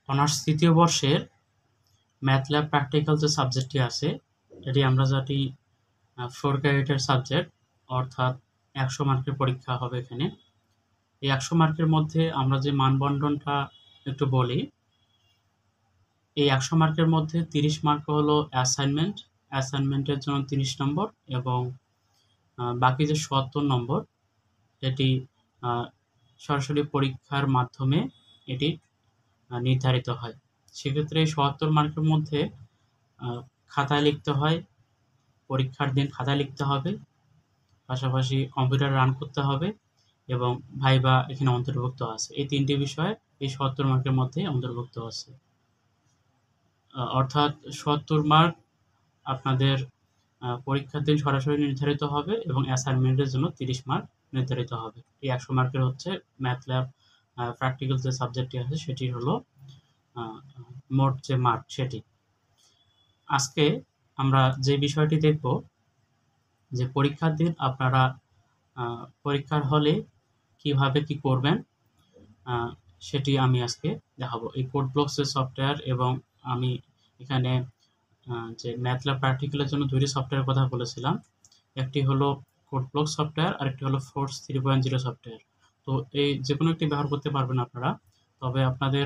Honours তৃতীয় বর্ষের math lab practical যে সাবজেক্টটি আছে, এটি আমরা জানি 4 ক্রেডিটের সাবজেক্ট, অর্থাৎ 100 মার্কের পরীক্ষা হবে এখানে। এই 100 মার্কের মধ্যে আমরা যে মানবন্টনটা একটু বলি, এই 100 মার্কের মধ্যে 30 মার্ক হলো অ্যাসাইনমেন্টের জন্য 30 নম্বর, এবং বাকি যে ৭০ নম্বর এটি সরাসরি পরীক্ষার মাধ্যমে এটি নির্ধারিত হয়। সেক্ষেত্রে ৭০ মার্কের মধ্যে খাতায় লিখতে হয়, পরীক্ষার দিন খাতায় লিখতে হবে, পাশাপাশি কম্পিউটার রান করতে হবে, এবং ভাইবা এখানে অন্তর্ভুক্ত আছে। এই ৩টি বিষয় এই ৭০ মার্কের মধ্যে অন্তর্ভুক্ত আছে। অর্থাৎ ৭০ মার্ক আপনাদের পরীক্ষার দিন সরাসরি নির্ধারিত হবে, এবং অ্যাসাইনমেন্টের জন্য 30 মার্ক নির্ধারিত হবে। এই 100 মার্কের হচ্ছে ম্যাথ ল্যাব প্র্যাকটিক্যাল যে সাবজেক্টটি আছে সেটি হলো মোট যে মার্ক সেটি। আজকে আমরা যে বিষয়টি দেখব, যে পরীক্ষার দিন আপনারা পরীক্ষার হলে কিভাবে কি করবেন সেটি আমি আজকে দেখাবো। এই কোড ব্লকস যে সফটওয়্যার, এবং আমি এখানে যে ম্যাথ ল্যাব প্র্যাকটিক্যালের জন্য 2টি সফটওয়্যারের কথা বলেছিলাম। একটি হলো কোড ব্লক সফটওয়্যার, আরেকটি হলো ফোর্স 3.0 সফটওয়্যার। তো এই যেকোনো একটি ব্যবহার করতে পারবেন আপনারা। তবে আপনাদের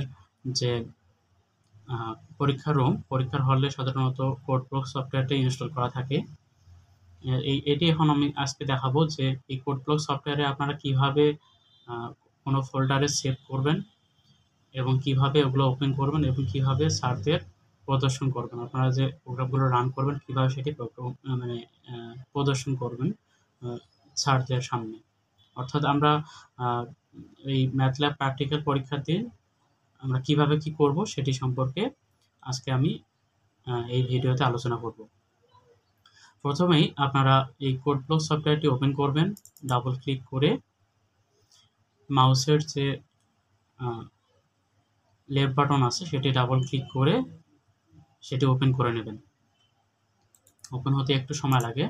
যে পরীক্ষার হলে সাধারণত কোড ব্লক সফটওয়্যারটা ইনস্টল করা থাকে। এটি এখন আমি আজকে দেখাবো যে এই কোড ব্লক সফটওয়্যারে আপনারা কিভাবে কোনো ফোল্ডারে সেভ করবেন, এবং কিভাবে ওগুলো ওপেন করবেন, এবং কিভাবে স্যারদের প্রদর্শন করবেন। আপনারা যে প্রোগ্রামগুলো রান করবেন কিভাবে সেটি প্রদর্শন করবেন স্যারদের সামনে। অর্থাৎ আমরা এই ম্যাথ ল্যাব প্র্যাকটিক্যাল পরীক্ষার দিন আমরা কিভাবে কি করব সেটি সম্পর্কে আজকে আমি এই ভিডিওতে আলোচনা করব। প্রথমেই আপনারা এই কোড ব্লক সফটওয়্যারটি ওপেন করবেন। ডাবল ক্লিক করে মাউসের যে লেফট বাটন আছে সেটি ডাবল ক্লিক করে সেটি ওপেন করে নেবেন। ওপেন হতে একটু সময় লাগে,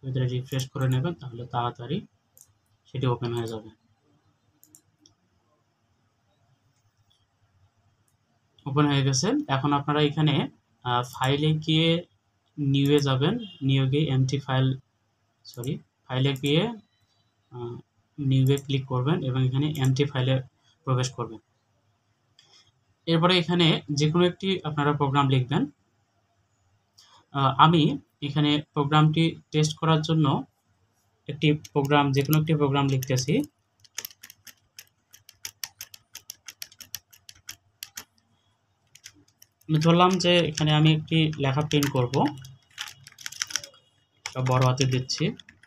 ভিতরে রিফ্রেশ করে নেবেন, তাহলে তাড়াতাড়ি সেটি ওপেন হয়ে যাবে। ওপেন হয়ে গেছে। এখন আপনারা এখানে ফাইলে গিয়ে নিউয়ে যাবেন, নিউ গিয়ে ফাইলে গিয়ে নিউয়ে ক্লিক করবেন, এবং এখানে এমটি ফাইলে প্রবেশ করবেন। এরপরে এখানে যে কোনো একটি আপনারা প্রোগ্রাম লিখবেন। আমি এখানে প্রোগ্রামটি টেস্ট করার জন্য যে কোনো একটি প্রোগ্রাম লিখতেছি। আমি ধরলাম যে এখানে আমি একটি লেখা প্রিন্ট করব, সব বড় হাতে দিচ্ছি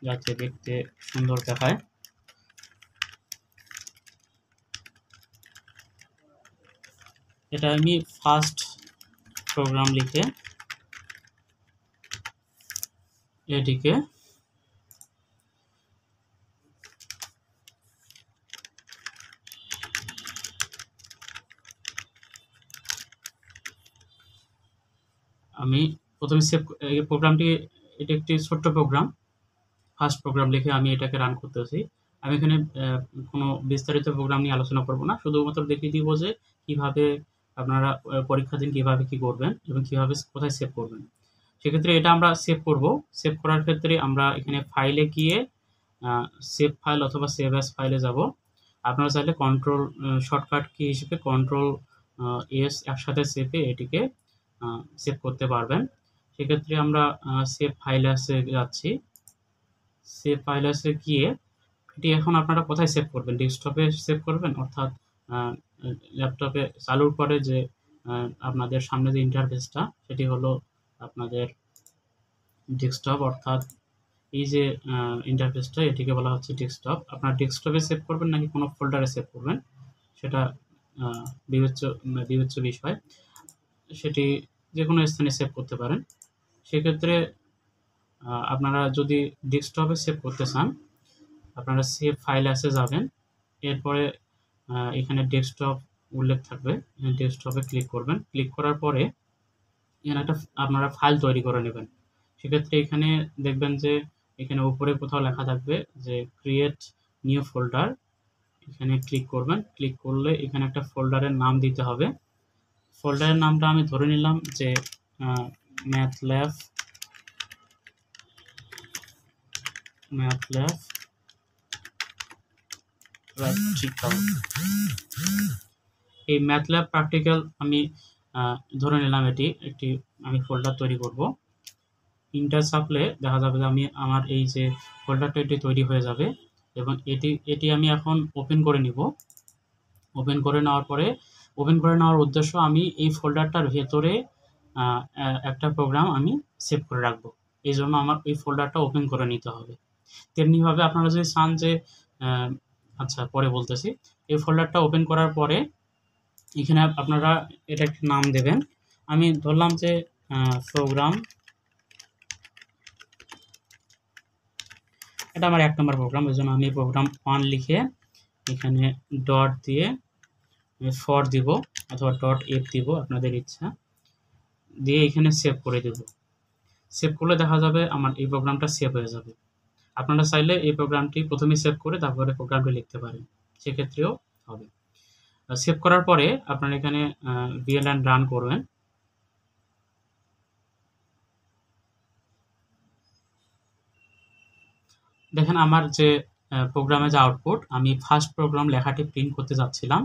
যাতে দেখতে সুন্দর দেখায়। এটা আমি ফার্স্ট প্রোগ্রাম লিখে এটিকে আমি প্রথমে প্রোগ্রামটি, এটি একটি ছোট্ট প্রোগ্রাম, ফার্স্ট প্রোগ্রাম লিখে আমি এটাকে রান করতেছি। আমি এখানে কোনো বিস্তারিত প্রোগ্রাম নিয়ে আলোচনা করব না, শুধুমাত্র দেখিয়ে দিব যে কিভাবে আপনারা পরীক্ষার দিন কিভাবে কি করবেন, এবং কিভাবে কোথায় সেভ করবেন। সেক্ষেত্রে এটা আমরা সেভ করব। সেভ করার ক্ষেত্রে আমরা এখানে ফাইলে গিয়ে সেভ ফাইল অথবা সেভ অ্যাজ ফাইলে যাব। আপনারা চাইলে কন্ট্রোল শর্টকাট কি হিসেবে কন্ট্রোল এস একসাথে চেপে এটিকে সেভ করতে পারবেন। সেক্ষেত্রে আমরা সেভ ফাইলে যাচ্ছি। সেভ ফাইলে গিয়ে এটি এখন আপনারা কোথায় সেভ করবেন? ডেস্কটপে সেভ করবেন, অর্থাৎ ল্যাপটপে চালুর পরে যে আপনাদের সামনে যে ইন্টারফেসটা সেটি হলো আপনাদের ডেস্কটপ, অর্থাৎ এই যে ইন্টারফেসটা এটিকে বলা হচ্ছে ডেস্কটপ। আপনারা ডেস্কটপে সেভ করবেন নাকি কোনো ফোল্ডারে সেভ করবেন সেটা বিবেচ্য বিষয়। সেটি যে কোনো স্থানে সেভ করতে পারেন। সেক্ষেত্রে আপনারা যদি ডেস্কটপে সেভ করতে চান, আপনারা সেভ ফাইল যাবেন। এরপরে এখানে ডেস্কটপ উল্লেখ থাকবে, ডেস্কটপে ক্লিক করবেন। ক্লিক করার পরে এখানে একটা আপনারা ফাইল তৈরি করে নেবেন। সেক্ষেত্রে এখানে দেখবেন যে এখানে উপরে কোথাও লেখা থাকবে যে ক্রিয়েট নিউ ফোল্ডার। এখানে ক্লিক করবেন। ক্লিক করলে এখানে একটা ফোল্ডারের নাম দিতে হবে। ফোল্ডারের নামটা আমি ধরে নিলাম যে ম্যাথল্যাব প্র্যাকটিক্যাল। এই ম্যাথল্যাব প্র্যাকটিক্যাল আমি ধরে নিলাম একটি আমি ফোল্ডার তৈরি করব। ইন্টার চাপলে দেখা যাবে যে আমার এই যে ফোল্ডারটা এটি তৈরি হয়ে যাবে এবং এটি আমি এখন ওপেন করে নিব। ওপেন করে নেওয়ার উদ্দেশ্য আমি এই ফোল্ডারটার ভেতরে একটা প্রোগ্রাম আমি সেভ করে রাখবো। এই জন্য আমার এই ফোল্ডারটা ওপেন করে নিতে হবে। তেমনিভাবে আপনারা যদি চান যে আচ্ছা পরে বলতেছি, এই ফোল্ডারটা ওপেন করার পরে এখানে আপনারা এটা একটা নাম দেবেন। আমি ধরলাম যে প্রোগ্রাম, এটা আমার 1 নম্বর প্রোগ্রাম, এই জন্য আমি প্রোগ্রাম 1 লিখে এখানে ডট দিয়ে ফর দিব অথবা ডট এফ দিব, আপনাদের ইচ্ছা, দিয়ে এখানে সেভ করে দেব। সেভ করলে দেখা যাবে আমার এই প্রোগ্রামটা সেভ হয়ে যাবে। আপনারা চাইলে এই প্রোগ্রামটি প্রথমে সেভ করে তারপরে প্রোগ্রামটি লিখতে পারেন, সেক্ষেত্রেও হবে। সেভ করার পরে আপনারা এখানে VLN রান করবেন। দেখেন আমার যে প্রোগ্রামে যে আউটপুট, আমি ফার্স্ট প্রোগ্রাম লেখাটি প্রিন্ট করতে যাচ্ছিলাম,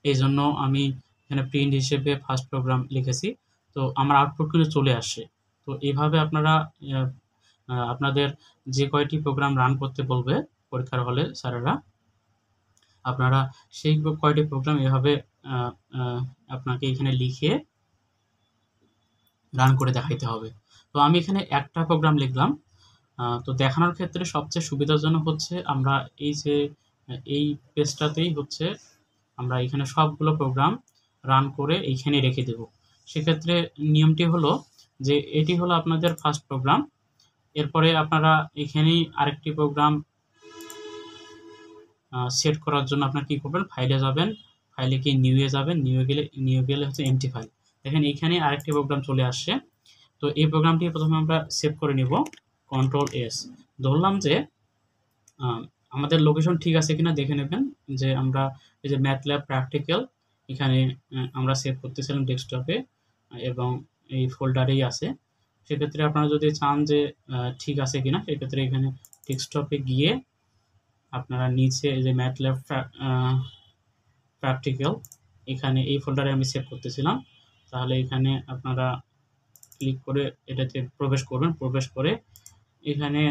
এই জন্য আমি এখানে প্রিন্ট হিসেবে ফার্স্ট প্রোগ্রাম লিখেছি। তো আমার আউটপুট কিন্তু চলে আসে। তো এইভাবে আপনারা আপনাদের যে কয়টি প্রোগ্রাম রান করতে বলবে পরীক্ষার হলে স্যারেরা, আপনারা সেই কয়টি প্রোগ্রাম এভাবে আপনাকে এখানে লিখে রান করে দেখাইতে হবে। তো আমি এখানে একটা প্রোগ্রাম লিখলাম। তো দেখানোর ক্ষেত্রে সবচেয়ে সুবিধাজনক হচ্ছে আমরা এই পেজটাতেই হচ্ছে আমরা এখানে সবগুলো প্রোগ্রাম রান করে এইখানে রেখে দেব। সেক্ষেত্রে নিয়মটি হলো যে এটি হলো আপনাদের ফার্স্ট প্রোগ্রাম। এরপরে আপনারা এখানেই আরেকটি প্রোগ্রাম সেট করার জন্য আপনারা কি করবেন, ফাইলে যাবেন, ফাইলে গিয়ে নিউয়ে যাবেন, নিউ গেলে হচ্ছে এমটি ফাইল। দেখেন এইখানে আরেকটি প্রোগ্রাম চলে আসছে। তো এই প্রোগ্রামটি প্রথমে আমরা সেভ করে নিব, Ctrl+S। ধরলাম যে আমাদের লোকেশন ঠিক আছে কিনা দেখে নেবেন, যে আমরা এই যে ম্যাথল্যাব প্র্যাকটিক্যাল এখানে আমরা সেভ করতেছিলাম ডেস্কটপে এবং এই ফোল্ডারেই আছে। সেক্ষেত্রে আপনারা যদি চান যে ঠিক আছে কিনা, সেক্ষেত্রে এখানে ডেস্কটপে গিয়ে আপনারা নিচে যে ম্যাথল্যাব প্র্যাকটিক্যাল এখানে এই ফোল্ডারে আমি সেভ করতেছিলাম, তাহলে এখানে আপনারা ক্লিক করে এটাতে প্রবেশ করবেন। প্রবেশ করে এখানে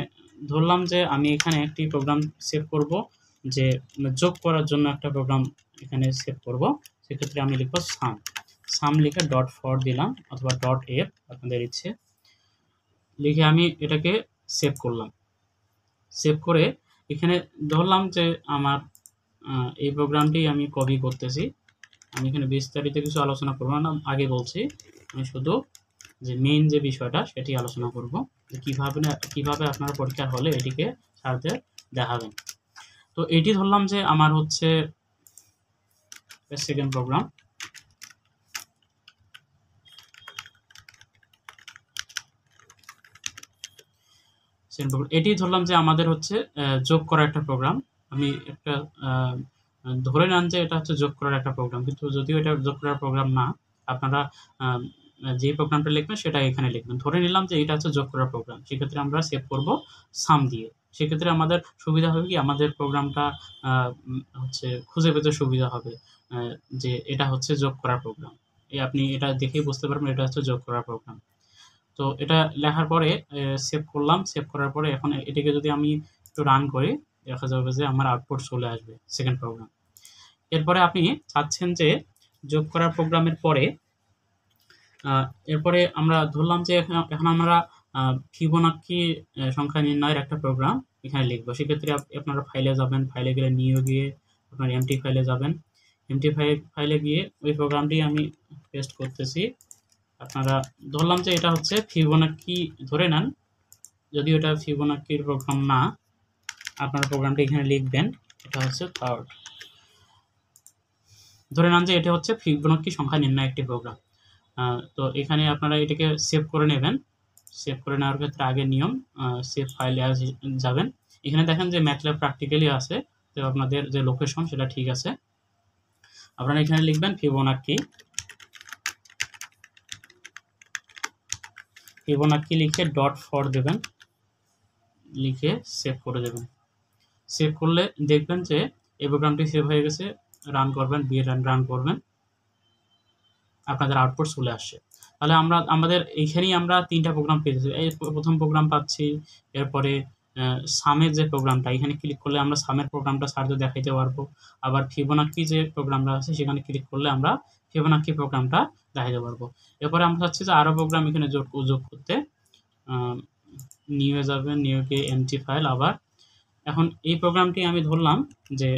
ধরলাম যে আমি এখানে একটি প্রোগ্রাম সেভ করব, যে যোগ করার জন্য একটা প্রোগ্রাম এখানে সেভ করব। সেক্ষেত্রে আমি লিখব সাম লিখে ডট ফর দিলাম অথবা ডট এফ, আপনাদের ইচ্ছে, লিখে আমি এটাকে সেভ করলাম। সেভ করে এখানে ধরলাম যে আমার এই প্রোগ্রামটি আমি কপি করতেছি। আমি এখানে বিস্তারিত কিছু আলোচনা করব না, আগে বলছি, আমি শুধু যে মেইন যে বিষয়টা সেটি আলোচনা করব, যে কিভাবে আপনারা পরীক্ষার হলে এটিকে স্যারদের দেখাবেন। তো এটি ধরলাম যে আমার হচ্ছে সেকেন্ড প্রোগ্রাম। এটি ধরলাম যে আমাদের হচ্ছে যোগ করা একটা প্রোগ্রাম। আমি একটা ধরে নেন যে এটা হচ্ছে যোগ করার একটা প্রোগ্রাম, কিন্তু যদিও এটা যোগ করার প্রোগ্রাম না, আপনারা যে প্রোগ্রামটা লিখবেন সেটা এখানে লিখবেন। ধরে নিলাম যে এটা হচ্ছে যোগ করার প্রোগ্রাম, সেক্ষেত্রে আমরা সেভ করব সাম দিয়ে। সেক্ষেত্রে আমাদের সুবিধা হবে কি, আমাদের প্রোগ্রামটা হচ্ছে খুঁজে পেতে সুবিধা হবে যে এটা হচ্ছে যোগ করার প্রোগ্রাম। আপনি এটা দেখেই বুঝতে পারবেন এটা হচ্ছে যোগ করার প্রোগ্রাম। তো এটা লেখার পরে সেভ করলাম। সেভ করার পরে এখন এটাকে যদি আমি একটু রান করি, দেখা যাবে যে আমার আউটপুট চলে আসবে সেকেন্ড প্রোগ্রাম। এরপরে আপনি চাচ্ছেন যে যোগ করার প্রোগ্রামের পরে এরপরে আমরা ধরলাম যে এখন আমরা ফিবোনাক্কি সংখ্যা নির্ণয়ের একটা প্রোগ্রাম এখানে লিখবো। সেক্ষেত্রে আপনারা ফাইলে যাবেন, ফাইলে গেলে নিউ গিয়ে আপনার এমটি ফাইলে যাবেন, এমটি ফাইলে গিয়ে ওই প্রোগ্রামটি আমি পেস্ট করতেছি। আপনারা ধরলাম যে এটা হচ্ছে ফিবোনাক্কি ধরে নেন, যদিও এটা ফিবোনাক্কির প্রোগ্রাম না, আপনারা প্রোগ্রামটি এখানে লিখবেন, এটা হচ্ছে থার্ড। ধরে নেন যে এটা হচ্ছে ফিবোনাক্কি সংখ্যা নির্ণয় একটি প্রোগ্রাম। তো এখানে আপনারা এটাকে সেভ করে নেবেন। সেভ করে নেওয়ার ক্ষেত্রে আগের নিয়ম, সেভ ফাইলে যাবেন। এখানে দেখেন যে ম্যাথল্যাব প্র্যাকটিক্যালি আছে, তো আপনাদের যে লোকেশন সেটা ঠিক আছে। আপনারা এখানে লিখবেন ফিবোনাক্কি ফিবোনাকি লিখে .for দেবেন, লিখে সেভ করে দেবেন। সেভ করলে দেখবেন যে এই প্রোগ্রামটি সেভ হয়ে গেছে। রান করবেন, রান করবেন, আপনাদের আউটপুট চলে আসছে। তাহলে আমাদের এইখানেই আমরা 3টা প্রোগ্রাম পেয়েছি। এই প্রথম প্রোগ্রাম পাচ্ছি, এরপরে সামের যে প্রোগ্রামটা, এখানে ক্লিক করলে আমরা সামের প্রোগ্রামটা সার্চে দেখাইতে পারবো। আবার ফিবোনাকি যে প্রোগ্রামটা আছে সেখানে ক্লিক করলে আমরা ফিবোনাকি প্রোগ্রামটা দেখাইতে পারবো। এরপরে আমরা চাচ্ছি যে আরও প্রোগ্রাম এখানে যোগ করতে। নিউয়ে যাবেন, নিউকে এমটি ফাইল। আবার এখন এই প্রোগ্রামটি আমি ধরলাম যে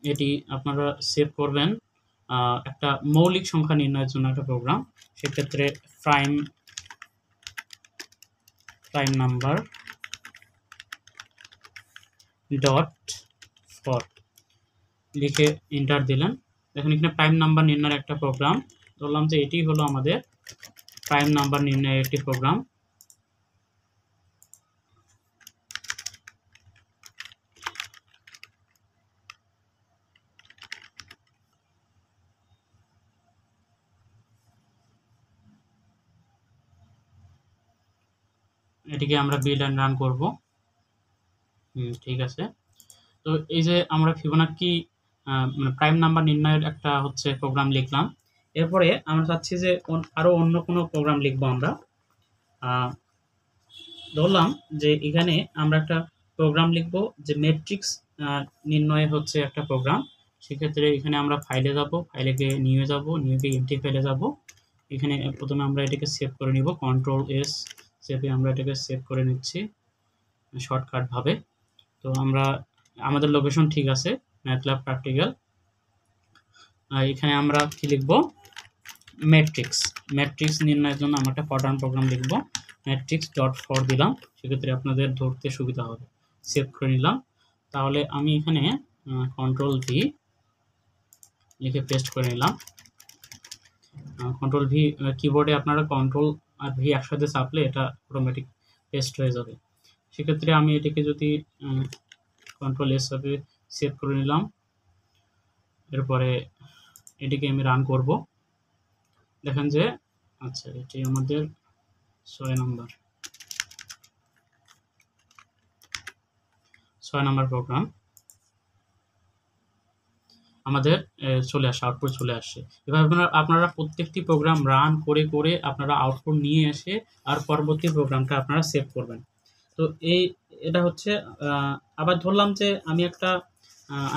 এটি আপনারা সেভ করবেন একটা মৌলিক সংখ্যা নির্ণয়ের জন্য একটা প্রোগ্রাম। সেক্ষেত্রে প্রাইম নাম্বার .for লিখে এন্টার দিলেন। দেখুন এখানে প্রাইম নাম্বার নির্ণয়ের একটা প্রোগ্রাম ধরলাম যে এটি হলো আমাদের প্রাইম নাম্বার নির্ণয়ের একটি প্রোগ্রাম। এটিকে আমরা বিল্ড অ্যান্ড রান করব। ঠিক আছে। তো এই যে আমরা ফিবোনাকি মানে প্রাইম নাম্বার নির্ণয়ের একটা হচ্ছে প্রোগ্রাম লিখলাম। এরপরে আমরা চাচ্ছি যে আরও অন্য কোনো প্রোগ্রাম লিখবো আমরা। ধরলাম যে এখানে আমরা একটা প্রোগ্রাম লিখবো যে ম্যাট্রিক্স নির্ণয় হচ্ছে একটা প্রোগ্রাম। সেক্ষেত্রে এখানে আমরা ফাইলে যাব, ফাইলে গিয়ে নিয়ে যাব, নিয়ে গিয়ে এমটি ফাইলে যাব। এখানে প্রথমে আমরা এটাকে সেভ করে নিব, Ctrl+S চেপে আমরা এটাকে সেভ করে নিচ্ছি শর্টকাটভাবে। তো আমাদের লোকেশন ঠিক আছে, ম্যাথল্যাব প্র্যাকটিক্যাল। এখানে আমরা কি লিখব, ম্যাট্রিক্স নির্ণয়ের জন্য আমরা একটা প্যাটার্ন প্রোগ্রাম লিখব। matrix.for দিলাম, সেক্ষেত্রে আপনাদের ধরতে সুবিধা হবে। সেভ করে নিলাম। তাহলে আমি এখানে Ctrl+V লিখে পেস্ট করে নিলাম। Ctrl+V কিবোর্ডে আপনারা Ctrl আর V একসাথে চাপলে এটা অটোমেটিক পেস্ট হয়ে যাবে। সেক্ষেত্রে আমি এটিকে যদি Ctrl+S চাপে সেভ করে নিলাম, এরপরে এটিকে আমি রান করব। দেখেন যে আচ্ছা এটি আমাদের 6 নাম্বার প্রোগ্রাম আমাদের চলে আসে, আউটপুট চলে আসছে। এভাবে আপনারা প্রত্যেকটি প্রোগ্রাম রান করে করে আপনারা আউটপুট নিয়ে এসে আর পরবর্তী প্রোগ্রামটা আপনারা সেভ করবেন। তো এটা হচ্ছে আবার ধরলাম যে আমি একটা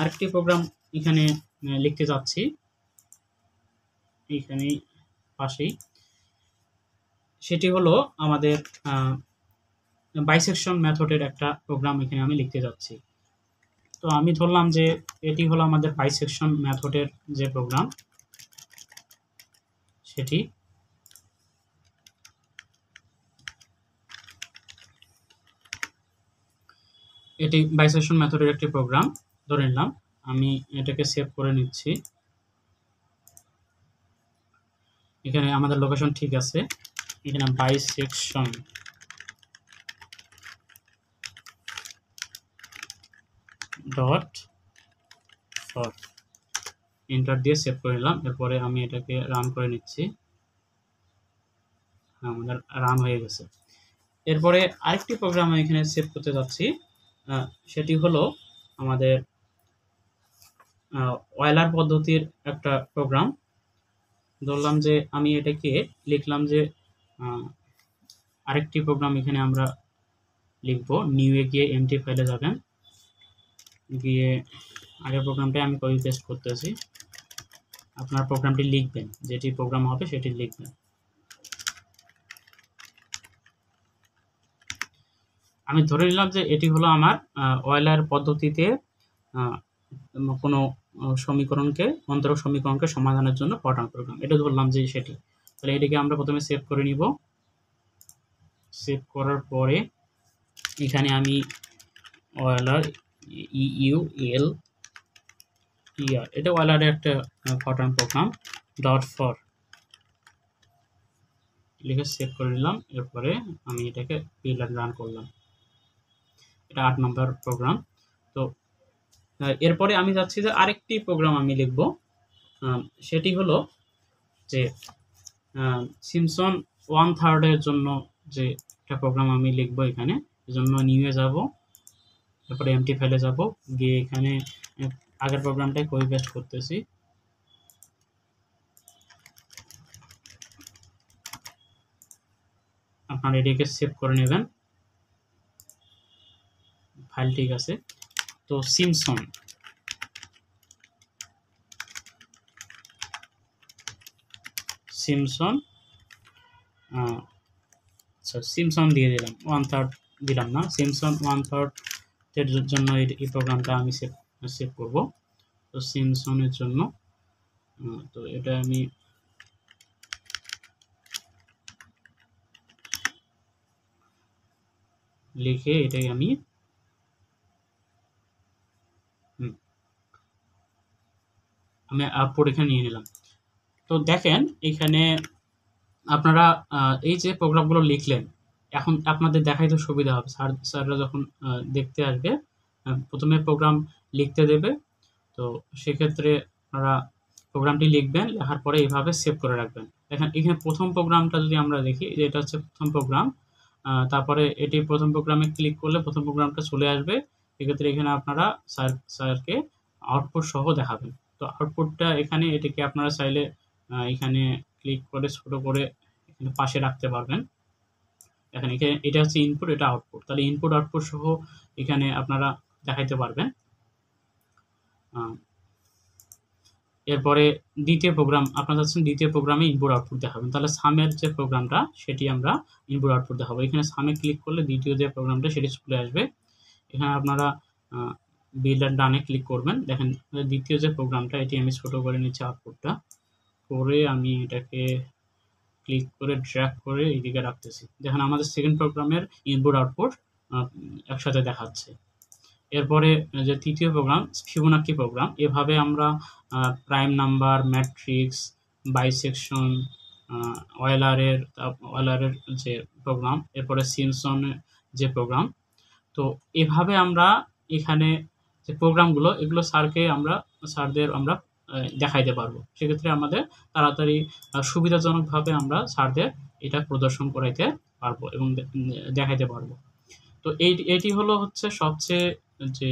আরেকটি প্রোগ্রাম এখানে লিখতে যাচ্ছি, এইখানে পাশেই। সেটি হলো আমাদের বাইসেকশন মেথডের একটা প্রোগ্রাম এখানে আমি লিখতে যাচ্ছি। তো আমি ধরলাম যে এটি হলো আমাদের বাইসেকশন মেথডের যে প্রোগ্রাম সেটি। এটি বাইসেকশন মেথডের একটি প্রোগ্রাম ধরে নিলাম। আমি এটাকে সেভ করে নিচ্ছি। এখানে আমাদের লোকেশন ঠিক আছে। এখানে বাইসেকশন .for এন্টার দিয়ে সেভ করে নিলাম। এরপরে আমি এটাকে রান করে নিচ্ছি। আমাদের রান হয়ে গেছে। এরপরে আরেকটি প্রোগ্রাম আমি এখানে সেভ করতে যাচ্ছি। সেটি হলো আমাদের ওয়েলার পদ্ধতির একটা প্রোগ্রাম। ধরলাম যে আমি এটাকে লিখলাম যে আরেকটি প্রোগ্রাম এখানে আমরা লিখবো। নিউয়ে গিয়ে এমটি ফাইলে যাবেন, গিয়ে আগের প্রোগ্রামটাই আমি কপি পেস্ট করতেছি। আপনার প্রোগ্রামটি লিখবেন, যেটি প্রোগ্রাম হবে সেটি লিখবেন। আমি ধরে নিলাম যে এটি হলো আমার ওয়েলার পদ্ধতিতে কোনো সমীকরণকে অন্তরক সমীকরণকে সমাধানের জন্য প্যাটার্ন প্রোগ্রাম, এটা ধরলাম যে সেটি। তাহলে এটিকে আমরা প্রথমে সেভ করে নিব। সেভ করার পরে এখানে আমি ওয়েলার EULER এটা ওয়েলারের একটা প্যাটার্ন প্রোগ্রাম .for লিখে সেভ করে নিলাম। এরপরে আমি এটাকে বিল্ড অ্যান্ড রান করলাম। এটা 8 নম্বর প্রোগ্রাম। তো এরপরে আমি যাচ্ছি যে আরেকটি প্রোগ্রাম আমি লিখব। সেটি হলো যে সিম্পসন 1/3 এর জন্য যে একটা প্রোগ্রাম আমি লিখবো এখানে, এজন্য নিউ-এ যাব, তারপরে এমটি ফাইলে যাব, গিয়ে এখানে আগের প্রোগ্রামটাই কপি পেস্ট করতেছি। আপনারা এটিকে সেভ করে নেবেন, ফাইল ঠিক আছে। তো সিমসন সিমসন দিয়ে দিলাম, 1/3 দিলাম না, সিমসন 1/3 এর জন্য এই প্রোগ্রামটা আমি সেভ করব। তো সিমসনের জন্য তো এটা আমি লিখে এটাই আমি আউটপুট এখানে নিয়ে নিলাম। তো দেখেন এখানে আপনারা এই যে প্রোগ্রামগুলো লিখলেন, এখন আপনাদের দেখাইতে সুবিধা হবে। স্যাররা যখন দেখতে আসবে, প্রথমে প্রোগ্রাম লিখতে দেবে। তো সেক্ষেত্রে আপনারা প্রোগ্রামটি লিখবেন, লেখার পরে এইভাবে সেভ করে রাখবেন। দেখেন এখানে প্রথম প্রোগ্রামটা যদি আমরা দেখি, যে এটা হচ্ছে প্রথম প্রোগ্রাম, তারপরে এটি প্রথম প্রোগ্রামে ক্লিক করলে প্রথম প্রোগ্রামটা চলে আসবে। সেক্ষেত্রে এখানে আপনারা স্যারকে আউটপুট সহ দেখাবেন। তো আউটপুটটা এখানে, এটিকে আপনারা চাইলে এখানে ক্লিক করে ছোট করে এখানে পাশে রাখতে পারবেন। এখানে এটা হচ্ছে ইনপুট, এটা আউটপুট, তাহলে ইনপুট আউটপুট সহ এখানে আপনারা দেখাইতে পারবেন। এরপরে দ্বিতীয় প্রোগ্রাম, আপনারা চাচ্ছেন দ্বিতীয় প্রোগ্রামে ইনপুট আউটপুট দেখাবেন, তাহলে সামের যে প্রোগ্রামটা সেটি আমরা ইনপুট আউটপুট দেখাবো। এখানে সামে ক্লিক করলে দ্বিতীয় যে প্রোগ্রামটা সেটি চলে আসবে। এখানে আপনারা বিল্ড এন্ড ডানে ক্লিক করবেন। দেখেন দ্বিতীয় যে প্রোগ্রামটা, এটি আমি ছোট করে নিচ্ছি, আউটপুটটা করে আমি এটাকে ক্লিক করে ড্র্যাগ করে এইদিকে রাখতেছি। দেখেন আমাদের সেকেন্ড প্রোগ্রামের ইনপুট আউটপুট একসাথে দেখাচ্ছে। এরপরে যে তৃতীয় প্রোগ্রাম, ফিবোনাক্কি প্রোগ্রাম, এভাবে আমরা প্রাইম নাম্বার, ম্যাট্রিক্স, বাইসেকশন, ওয়েলারের যে প্রোগ্রাম, এরপরে সিমসনের যে প্রোগ্রাম, তো এভাবে আমরা এখানে যে প্রোগ্রামগুলো, এগুলো স্যারদের আমরা দেখাইতে পারবো। সেক্ষেত্রে আমাদের তাড়াতাড়ি সুবিধাজনকভাবে আমরা স্যারদের এটা প্রদর্শন করাইতে পারবো এবং দেখাইতে পারবো। তো এটি হলো হচ্ছে সবচেয়ে যে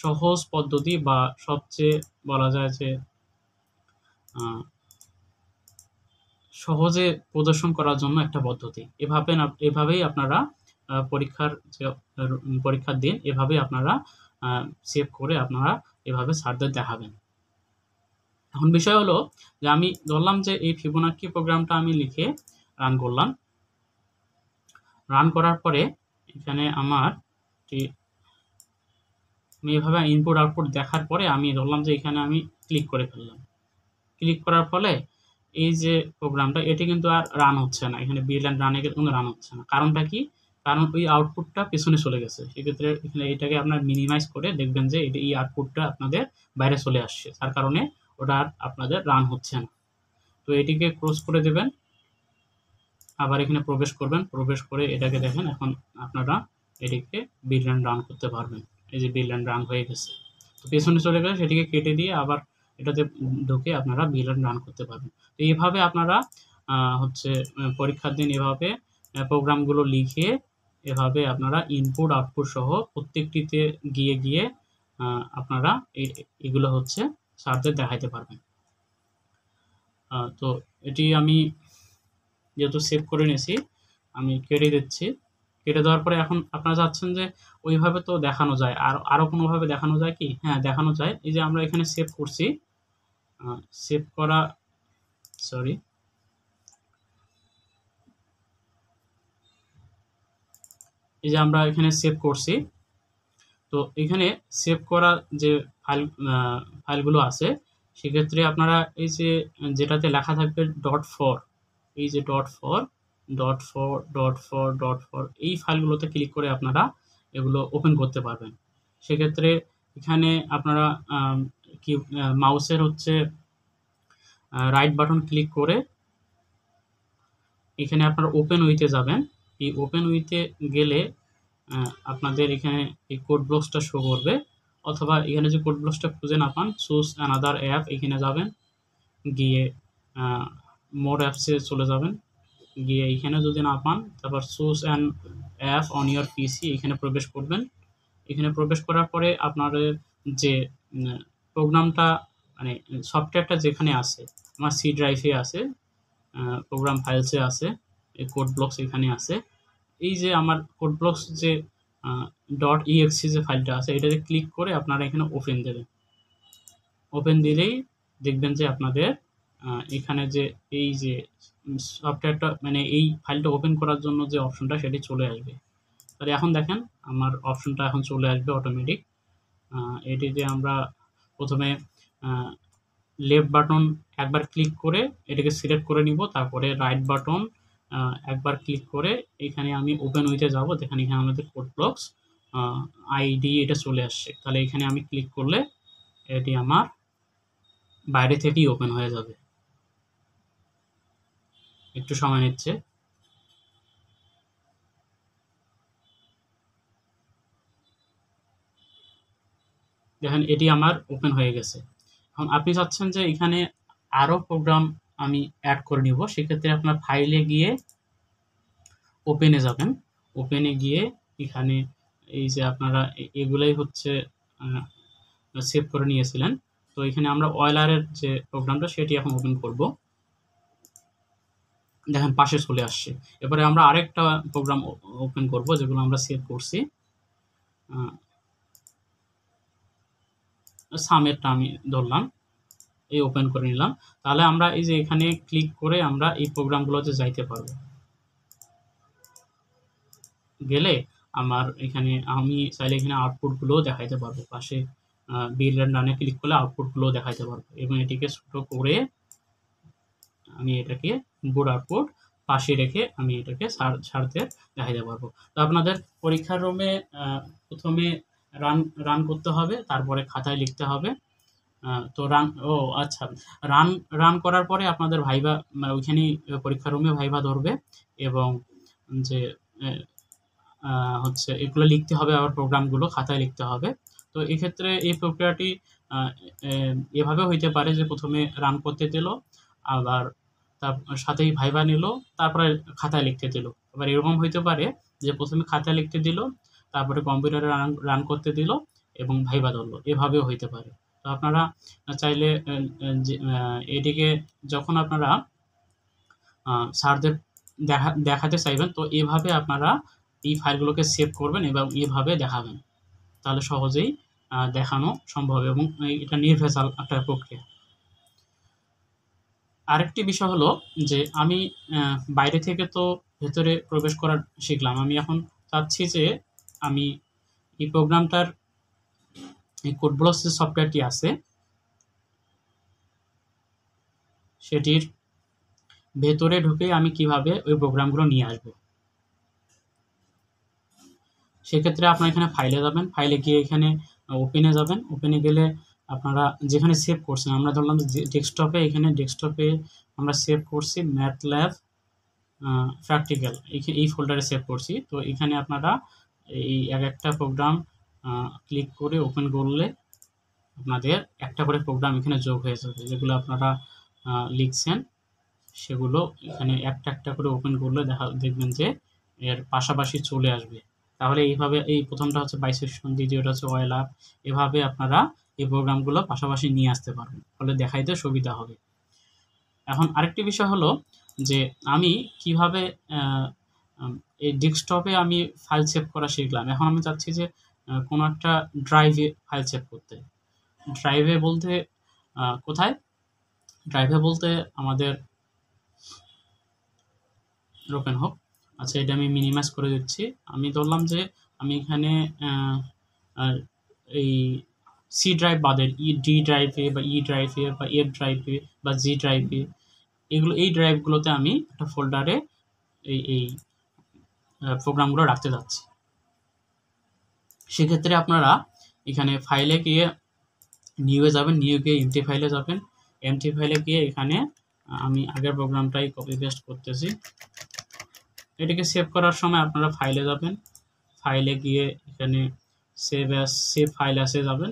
সহজ পদ্ধতি, বা সবচেয়ে বলা যায় যে সহজে প্রদর্শন করার জন্য একটা পদ্ধতি। এভাবেই আপনারা পরীক্ষার দিন এভাবেই আপনারা সেভ করে আপনারা এভাবে স্যারদের দেখাবেন। এখন বিষয় হলো যে আমি ধরলাম যে এই ফিবোনাক্কি প্রোগ্রামটা আমি লিখে রান করলাম। রান করার পরে এখানে আমি এভাবে ইনপুট আউটপুট দেখার পরে আমি ধরলাম যে এখানে আমি ক্লিক করে ফেললাম। ক্লিক করার ফলে এই যে প্রোগ্রামটা, এটি কিন্তু আর রান হচ্ছে না, এখানে বিল্ড এন্ড রানে কিন্তু রান হচ্ছে না। কারণটা কি? কারণ ওই আউটপুটটা পেছনে চলে গেছে। সেক্ষেত্রে এখানে এটাকে আপনার মিনিমাইজ করে দেখবেন যে এই আউটপুটটা আপনাদের বাইরে চলে আসছে, তার কারণে ওটা আর আপনাদের রান হচ্ছে না। তো এটিকে ক্লোজ করে দেবেন, আবার এখানে প্রবেশ করবেন, প্রবেশ করে এটাকে দেখেন এখন আপনারা এটিকে বিল্ড এন্ড রান করতে পারবেন। এই যে বিল্ড এন্ড রান হয়ে গেছে। তো পেছনে চলে গেলে সেটিকে কেটে দিয়ে আবার এটাতে ঢুকে আপনারা বিল্ড এন্ড রান করতে পারবেন। তো এইভাবে আপনারা হচ্ছে পরীক্ষার দিন এভাবে প্রোগ্রামগুলো লিখে এভাবে আপনারা ইনপুট আউটপুট সহ প্রত্যেকটিতে গিয়ে আপনারা এগুলো হচ্ছে স্যারদের দেখাইতে পারবেন। তো এটি আমি যেহেতু সেভ করে নিয়েছি, আমি কেটে দিচ্ছি। কেটে দেওয়ার পরে এখন আপনারা চাচ্ছেন যে ওইভাবে তো দেখানো যায়, আরও কোনোভাবে দেখানো যায় কি? হ্যাঁ, দেখানো যায়। এই যে আমরা এখানে সেভ করছি, সেভ করা, সরি, এই যে আমরা এখানে সেভ করছি। তো এখানে সেভ করা যে ফাইলগুলো আছে, সেক্ষেত্রে আপনারা এই যে যেটাতে লেখা থাকবে .4, এই যে .4 এই ফাইলগুলোতে ক্লিক করে আপনারা এগুলো ওপেন করতে পারবেন। সেক্ষেত্রে এখানে আপনারা মাউসের হচ্ছে রাইট বাটন ক্লিক করে এখানে আপনারা ওপেন উইথে যাবেন। এই ওপেন উইথে গেলে আপনাদের এখানে এই কোড ব্লকসটা শো করবে, অথবা এখানে যে কোড ব্লকসটা খুঁজে না পান, চুজ অ্যানাদার অ্যাপ, এখানে যাবেন, গিয়ে মোর অ্যাপসে চলে যাবেন। গিয়ে এইখানে যদি না পান, তারপর choose an app on your PC এখানে প্রবেশ করবেন। এখানে প্রবেশ করার পরে আপনাদের যে প্রোগ্রামটা মানে সফটওয়্যারটা যেখানে আছে, আমার সি ড্রাইভে আছে, প্রোগ্রাম ফাইলসে আছে, এই কোড ব্লকস এখানে আছে। এই যে আমার কোড ব্লকস যে .exe যে ফাইলটা আছে, এটাতে ক্লিক করে আপনারা এখানে ওপেন দেবেন। ওপেন দিলেই দেখবেন যে আপনাদের এখানে যে এই যে সফটওয়্যারটা মানে এই ফাইলটা ওপেন করার জন্য যে অপশনটা সেটি চলে আসবে। তাহলে এখন দেখেন আমার অপশনটা এখন চলে আসবে অটোমেটিক। এটিতে আমরা প্রথমে লেফট বাটন একবার ক্লিক করে এটাকে সিলেক্ট করে নিব, তারপরে রাইট বাটন একবার ক্লিক করে এখানে আমি ওপেন উইথে যাব, যেখানে এখানে আমাদের কোড ব্লকস আইডি এটা চলে আসছে। তাহলে এখানে আমি ক্লিক করলে এটি আমার বাইরে থেকেই ওপেন হয়ে যাবে। একটু সময় নিচ্ছে। দেখেন এটি আমার ওপেন হয়ে গেছে। এখন আপনি চাচ্ছেন যে এখানে আরও প্রোগ্রাম আমি অ্যাড করে নিব, সেক্ষেত্রে আপনার ফাইলে গিয়ে ওপেনে যাবেন। ওপেনে গিয়ে এখানে এই যে আপনারা এগুলাই হচ্ছে সেভ করে নিয়েছিলেন। তো এখানে আমরা অয়েলারের যে প্রোগ্রামটা সেটি এখন ওপেন করব। দেখেন পাশে চলে আসছে। এবারে আমরা আরেকটা প্রোগ্রাম ওপেন করব যেগুলো আমরা সেভ করছি। সামেরটা আমি ধরলাম, এই ওপেন করে নিলাম। তাহলে আমরা এই যে এখানে ক্লিক করে আমরা এই প্রোগ্রামগুলোতে যাইতে পারবো। গেলে আমার এখানে আমি চাইলে এখানে আউটপুটগুলোও দেখাইতে পারবো। পাশে বিলের ডানে ক্লিক করলে আউটপুটগুলোও দেখাইতে পারবো এবং এটিকে ছোট করে আমি এটাকে ইনপুট আউটপুট পাশে রেখে আমি এটাকে ছাড়তে দেখাইতে পারবো। তো আপনাদের পরীক্ষার রুমে প্রথমে রান করতে হবে, তারপরে খাতায় লিখতে হবে। তো আচ্ছা, রান করার পরে আপনাদের ভাইভা ওইখানেই পরীক্ষা রুমে ভাইভা ধরবে এবং যে হচ্ছে এগুলো লিখতে হবে, আবার প্রোগ্রামগুলো খাতায় লিখতে হবে। তো এক্ষেত্রে এই প্রক্রিয়াটি এভাবেও হইতে পারে যে প্রথমে রান করতে দিল, আবার তার সাথেই ভাইভা নিল, তারপরে খাতায় লিখতে দিল। আবার এরকম হইতে পারে যে প্রথমে খাতায় লিখতে দিল, তারপরে কম্পিউটারে রান করতে দিল এবং ভাইভা ধরলো, এভাবেও হইতে পারে। তো আপনারা চাইলে এটিকে যখন আপনারা স্যারদের দেখাতে চাইবেন, তো এভাবে আপনারা এই ফাইলগুলোকে সেভ করবেন এবং এভাবে দেখাবেন। তাহলে সহজেই দেখানো সম্ভব এবং এটা নির্ভেজাল একটা প্রক্রিয়া। আরেকটি বিষয় হলো যে আমি বাইরে থেকে তো ভেতরে প্রবেশ করা শিখলাম। আমি এখন চাচ্ছি যে আমি এই প্রোগ্রামটার এই কোড ব্লকস যে সফটওয়্যারটি আছে সেটির ভেতরে ঢুকে আমি কিভাবে ওই প্রোগ্রামগুলো নিয়ে আসবো। সেক্ষেত্রে আপনারা এখানে ফাইলে যাবেন, ফাইলে গিয়ে এখানে ওপেনে যাবেন। ওপেনে গেলে আপনারা যেখানে সেভ করছেন, আমরা ধরলাম যে ডেস্কটপে, এখানে ডেস্কটপে আমরা সেভ করছি ম্যাথল্যাব প্র্যাকটিক্যাল, এই ফোল্ডারে সেভ করছি। তো এখানে আপনারা এই এক একটা প্রোগ্রাম ক্লিক করে ওপেন করলে আপনাদের একটা করে প্রোগ্রাম এখানে যোগ হয়ে যাবে। যেগুলো আপনারা লিখছেন সেগুলো এখানে একটা একটা করে ওপেন করলে দেখবেন যে এর পাশাপাশি চলে আসবে। তাহলে এইভাবে এই প্রথমটা হচ্ছে বাইসেকশন, দ্বিতীয়টা হচ্ছে অয়েলার, এভাবে আপনারা এই প্রোগ্রামগুলো পাশাপাশি নিয়ে আসতে পারবেন, ফলে দেখাইতে সুবিধা হবে। এখন আরেকটি বিষয় হলো যে আমি কিভাবে এই ডেস্কটপে আমি ফাইল সেভ করা শিখলাম। এখন আমি চাচ্ছি যে কোনো একটা ড্রাইভে ফাইল সেভ করতে। ড্রাইভে বলতে কোথায়? ড্রাইভে বলতে আমাদের ওপেন হোক। আচ্ছা, এটা আমি মিনিমাইজ করে দিচ্ছি। আমি ধরলাম যে আমি এখানে এই সি ড্রাইভ বাদে ডি ড্রাইভে বা ই ড্রাইভে বা এফ ড্রাইভে বা জি ড্রাইভে, এই ড্রাইভগুলোতে আমি একটা ফোল্ডারে এই প্রোগ্রামগুলো রাখতে যাচ্ছি। সেক্ষেত্রে আপনারা এখানে ফাইলে গিয়ে নিউয়ে যাবেন, নিউ গিয়ে এমটি ফাইলে যাবেন। এমটি ফাইলে গিয়ে এখানে আমি আগের প্রোগ্রামটাই কপি পেস্ট করতেছি। এটাকে সেভ করার সময় আপনারা ফাইলে যাবেন, ফাইলে গিয়ে এখানে সেভ ফাইল আসে যাবেন।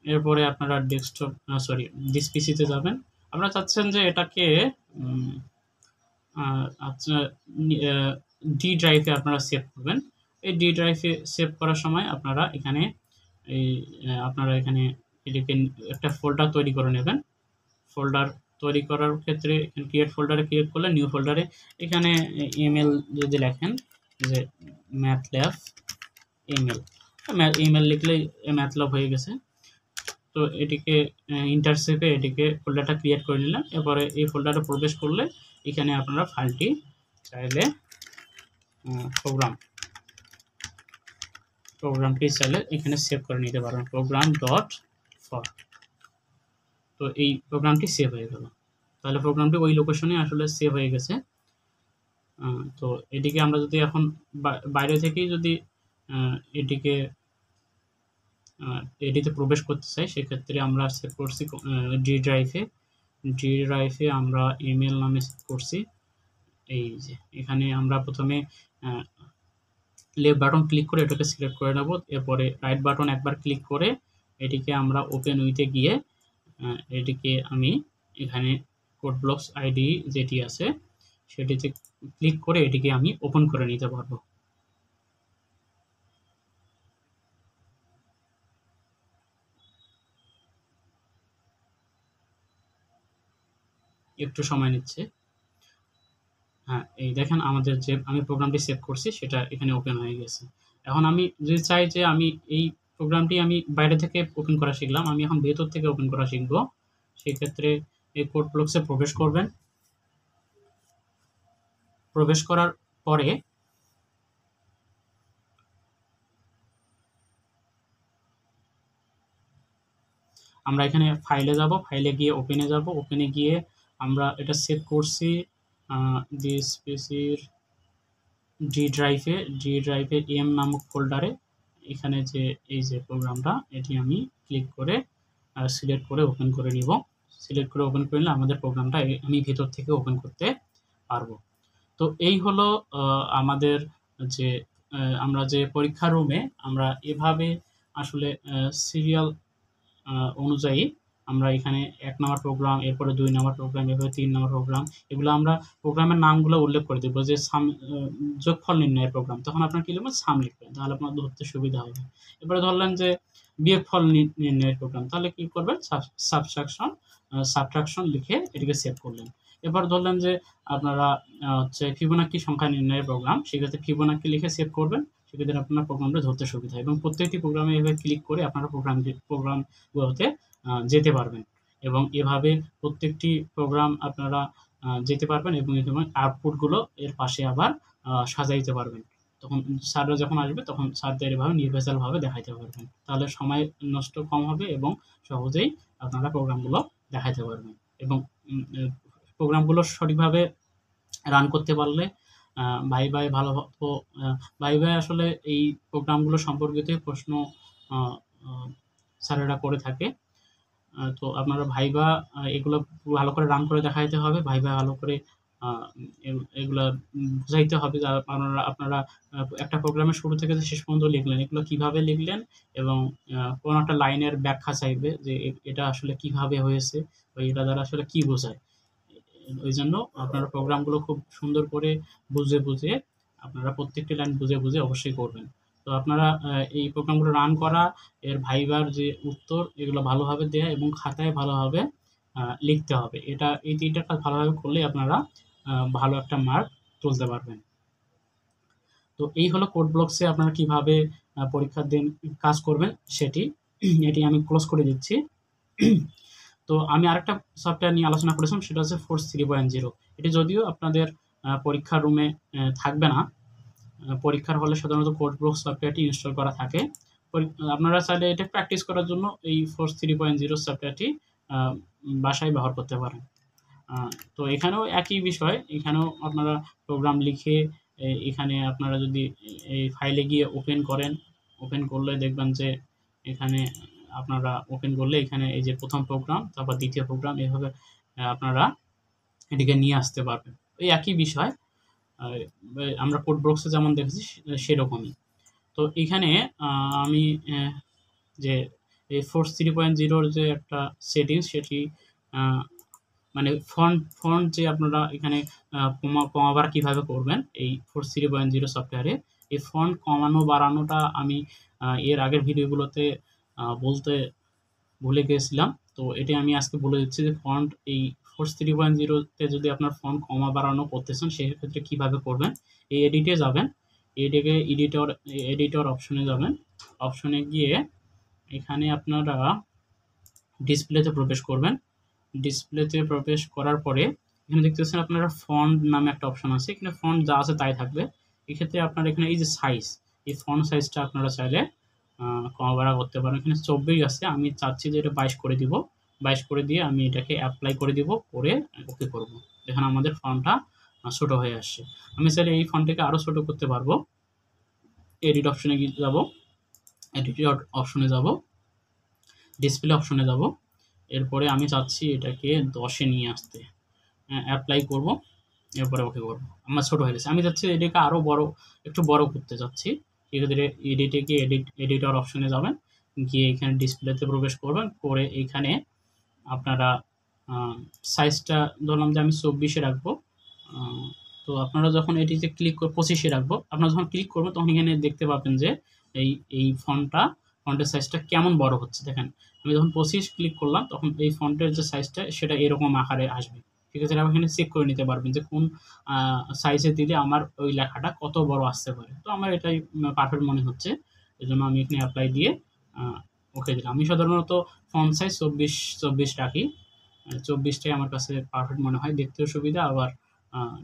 এরপরে আপনারা দিস পিসিতে যাবেন। আপনারা চাচ্ছেন যে এটাকে আচ্ছা, ডি ড্রাইভে আপনারা সেভ করবেন। এই ডি ড্রাইভে সেভ করার সময় আপনারা এখানে এই আপনারা এখানে এটিকে একটা ফোল্ডার তৈরি করে নেবেন। ফোল্ডার তৈরি করার ক্ষেত্রে এখানে ক্রিয়েট ফোল্ডারে ক্লিক করলে নিউ ফোল্ডারে এখানে ইমেল যদি লেখেন যে ম্যাথল্যাব ইমেল, ইমেল লিখলেই ম্যাথল্যাব হয়ে গেছে। তো এটিকে ইন্টারসেপে এটিকে ফোল্ডারটা ক্রিয়েট করে নিলাম। এরপরে এই ফোল্ডারে প্রবেশ করলে এখানে আপনারা ফাইলটি চাইলে প্রোগ্রামটি চাইলে এখানে সেভ করে নিতে পারবেন, program.for। তো এই প্রোগ্রামটি সেভ হয়ে গেল। তাহলে প্রোগ্রামটি ওই লোকেশনে আসলে সেভ হয়ে গেছে। তো এটিকে আমরা যদি এখন বাইরে থেকেই যদি এটিকে এটিতে প্রবেশ করতে চাই, সেক্ষেত্রে আমরা সেভ করছি ডি ড্রাইভে আমরা ইমেল নামে সেভ করছি। এই যে এখানে আমরা প্রথমে লেফট বাটন ক্লিক করে এটাকে সিলেক্ট করে নেব। এরপরে রাইট বাটন একবার ক্লিক করে এটিকে আমরা ওপেন উইথে গিয়ে এটিকে আমি এখানে কোড ব্লকস আইডি যেটি আছে সেটিতে ক্লিক করে এটিকে আমি ওপেন করে নিতে পারবো। একটু সময় নিচ্ছে। হ্যাঁ, এই দেখেন আমাদের যে আমি প্রোগ্রামটি সেভ করছি সেটা এখানে ওপেন হয়ে গেছে। এখন আমি যদি চাই যে আমি এই প্রোগ্রামটি আমি বাইরে থেকে ওপেন করা শিখলাম, আমি এখন ভেতর থেকে ওপেন করা শিখবো, সেক্ষেত্রে এই কোড ব্লকসে প্রবেশ করবেন। প্রবেশ করার পরে আমরা এখানে ফাইলে যাব, ফাইলে গিয়ে ওপেনে যাব, ওপেনে গিয়ে আমরা এটা সেভ করছি দিস পিসির ডি ড্রাইভে এম নামক ফোল্ডারে। এখানে যে এই যে প্রোগ্রামটা এটি আমি ক্লিক করে সিলেক্ট করে ওপেন করে নিব। সিলেক্ট করে ওপেন করে নিলে আমাদের প্রোগ্রামটা আমি ভেতর থেকে ওপেন করতে পারবো। তো এই হলো আমাদের যে আমরা যে পরীক্ষা রুমে আমরা এভাবে আসলে সিরিয়াল অনুযায়ী আমরা এখানে ১ নাম্বার প্রোগ্রাম, এরপরে ২ নাম্বার প্রোগ্রাম, এভাবে ৩ নাম্বার প্রোগ্রাম, এগুলো আমরা প্রোগ্রামের নামগুলো উল্লেখ করে দেবো যে যোগফল নির্ণয়ের প্রোগ্রাম, তখন আপনার কি লিখবেন সাম লিখবেন, তাহলে আপনার ধরতে সুবিধা হবে। এবারে ধরলেন যে বিয়োগফল নির্ণয়ের প্রোগ্রাম, তাহলে কি করবেন সাবট্রাকশন লিখে এটিকে সেভ করলেন। এবার ধরলেন যে আপনারা হচ্ছে ফিবোনাকি সংখ্যা নির্ণয়ের প্রোগ্রাম, সেক্ষেত্রে ফিবোনাকি লিখে সেভ করবেন, সেক্ষেত্রে আপনার প্রোগ্রামটা ধরতে সুবিধা হয় এবং প্রত্যেকটি প্রোগ্রামে এভাবে ক্লিক করে আপনারা প্রোগ্রামগুলোতে যেতে পারবেন এবং এভাবে প্রত্যেকটি প্রোগ্রাম আপনারা যেতে পারবেন এবং আউটপুটগুলো এর পাশে আবার সাজাইতে পারবেন। তখন স্যাররা যখন আসবে তখন স্যারদের এভাবে নির্ভেজালভাবে দেখাইতে পারবেন। তাহলে সময় নষ্ট কম হবে এবং সহজেই আপনারা প্রোগ্রামগুলো দেখাইতে পারবেন এবং প্রোগ্রামগুলো সঠিকভাবে রান করতে পারলে ভাইভায় ভালো তো ভাইভায় আসলে এই প্রোগ্রামগুলো সম্পর্কিত প্রশ্ন স্যারেরা করে থাকে। তো আপনারা ভাইভা এগুলো ভালো করে রান করে দেখাইতে হবে। ভাইভা ভালো করে এগুলা বুঝাইতে হবে যে আপনারা একটা প্রোগ্রামের শুরু থেকে যে শেষ পর্যন্ত লিখলেন, এগুলো কিভাবে লিখলেন এবং কোনো একটা লাইনের ব্যাখ্যা চাইবে যে এটা আসলে কিভাবে হয়েছে বা এটা দ্বারা আসলে কি বোঝায়। ওইজন্য আপনারা প্রোগ্রামগুলো খুব সুন্দর করে বুঝে আপনারা প্রত্যেকটি লাইন বুঝে অবশ্যই করবেন। তো আপনারা এই প্রোগ্রামগুলো রান করা, এর ভাইবার যে উত্তর এগুলো ভালোভাবে দেয়া এবং খাতায় ভালোভাবে লিখতে হবে। এই ৩ টা কাজ ভালোভাবে করলেই আপনারা ভালো একটা মার্ক তুলতে পারবেন। তো এই হলো কোড ব্লকসে আপনারা কিভাবে পরীক্ষার দিন কাজ করবেন সেটি। এটি আমি ক্লোজ করে দিচ্ছি। তো আমি আরেকটা সফটওয়্যার নিয়ে আলোচনা করেছিলাম, সেটা হচ্ছে ফোর্স 3.0। এটি যদিও আপনাদের পরীক্ষার রুমে থাকবে না, পরীক্ষার হলে সাধারণত কোড ব্লকস সফটওয়্যারটি ইনস্টল করা থাকে। আপনারা চাইলে এটা প্র্যাকটিস করার জন্য এই ফোর্স 3.0 সফটওয়্যারটি বাসায় ব্যবহার করতে পারেন। তো এখানেও একই বিষয়, এখানেও আপনারা প্রোগ্রাম লিখে এখানে আপনারা যদি এই ফাইলে গিয়ে ওপেন করেন, ওপেন করলে দেখবেন যে এখানে আপনারা ওপেন করলে এখানে এই যে প্রথম প্রোগ্রাম, তারপর দ্বিতীয় প্রোগ্রাম, এভাবে আপনারা এটিকে নিয়ে আসতে পারবেন। এই একই বিষয় আমরা কোড ব্লকসে যেমন দেখেছি সেরকমই। তো এখানে আমি যে এই ফোর্স 3.0 যে একটা সেটিংস সেটি মানে ফন্ট যে আপনারা এখানে কমা কিভাবে করবেন এই ফোর্স 3.0 সফটওয়্যারে, এই ফন্ট কমানো বাড়ানোটা আমি এর আগের ভিডিওগুলোতে বলতে ভুলে গিয়েছিলাম। তো এটাই আমি আজকে বলে দিচ্ছি যে ফন্ট এই ফোর্স 3.0-তে যদি আপনার ফন্ট কমা বাড়ানো করতেছেন সেক্ষেত্রে কীভাবে করবেন। এই এডিটে যাবেন, এডিটর অপশনে যাবেন, অপশনে গিয়ে এখানে আপনারা ডিসপ্লেতে প্রবেশ করবেন। ডিসপ্লেতে প্রবেশ করার পরে এখানে দেখতেছেন আপনারা ফন্ট নামে একটা অপশন আছে, এখানে ফন্ট যা আছে তাই থাকবে। এক্ষেত্রে আপনারা এখানে এই যে সাইজ, এই ফন্ট সাইজটা আপনারা চাইলে কমা বাড়া করতে পারেন। এখানে 24 আছে, আমি চাচ্ছি যে এটা 22 করে দিব। 22 করে দিয়ে আমি এটাকে অ্যাপ্লাই করে দিব, করে ওকে করব। এখানে আমাদের ফন্টটা ছোটো হয়ে আসছে। আমি চাইলে এই ফন্টটাকে আরও ছোটো করতে পারবো। এডিট অপশনে যাব, এডিট অপশনে যাব, ডিসপ্লে অপশনে যাব, এরপরে আমি চাচ্ছি এটাকে 10-এ নিয়ে আসতে, অ্যাপ্লাই করব, এরপরে ওকে করব। আমার ছোটো হয়ে গেছে, আমি চাচ্ছি এটাকে আরও একটু বড় করতে চাচ্ছি। এক্ষেত্রে এডিটে গিয়ে এডিটর অপশনে যাবেন, গিয়ে এখানে ডিসপ্লেতে প্রবেশ করবেন, করে এইখানে আপনারা সাইজটা ধরলাম যে আমি 24-এ রাখবো। তো আপনারা যখন এটিতে ক্লিক করে 25-এ রাখবো, আপনারা যখন ক্লিক করবেন তখন এখানে দেখতে পাবেন যে এই ফন্টের সাইজটা কেমন বড় হচ্ছে। দেখেন আমি যখন 25 ক্লিক করলাম তখন এই ফন্টের যে সাইজটা সেটা এরকম আকারে আসবে। ঠিক আছে, আপনি এখানে চেক করে নিতে পারবেন যে কোন সাইজে দিলে আমার ওই লেখাটা কত বড় আসতে পারে। তো আমার এটাই পারফেক্ট মনে হচ্ছে, এজন্য আমি এখানে অ্যাপ্লাই দিয়ে ওকে দিলাম। আমি সাধারণত ফন্ট সাইজ 24 রাখি, 24টাই আমার কাছে পারফেক্ট মনে হয়, দেখতেও সুবিধা আবার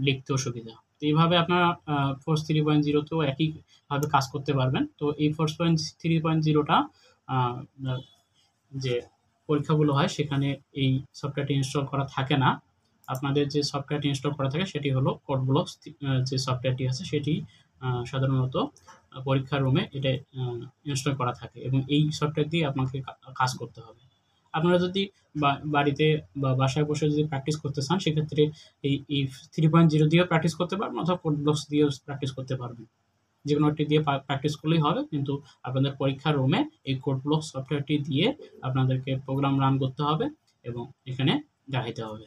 লিখতেও সুবিধা। তো এইভাবে আপনারা ফোর্স 3.0-তেও একইভাবে কাজ করতে পারবেন। তো এই ফোর্স 3.0টা যে পরীক্ষাগুলো হয় সেখানে এই সফটওয়্যারটি ইনস্টল করা থাকে না। আপনাদের যে সফটওয়্যারটি ইনস্টল করা থাকে সেটি হলো কোডব্লকস, যে সফটওয়্যারটি আছে সেটি সাধারণত পরীক্ষার রুমে এটা ইনস্টল করা থাকে এবং এই সফটওয়্যার দিয়ে আপনাকে কাজ করতে হবে। আপনারা যদি বাড়িতে বা বাসায় বসে যদি প্র্যাকটিস করতে চান সেক্ষেত্রে এই 3.0 দিয়েও প্র্যাকটিস করতে পারবেন অথবা কোডব্লকস দিয়েও প্র্যাকটিস করতে পারবেন। যেকোনো একটি দিয়ে প্র্যাকটিস করলেই হবে, কিন্তু আপনাদের পরীক্ষার রুমে এই কোডব্লকস সফটওয়্যারটি দিয়ে আপনাদেরকে প্রোগ্রাম রান করতে হবে এবং এখানে দেখাইতে হবে।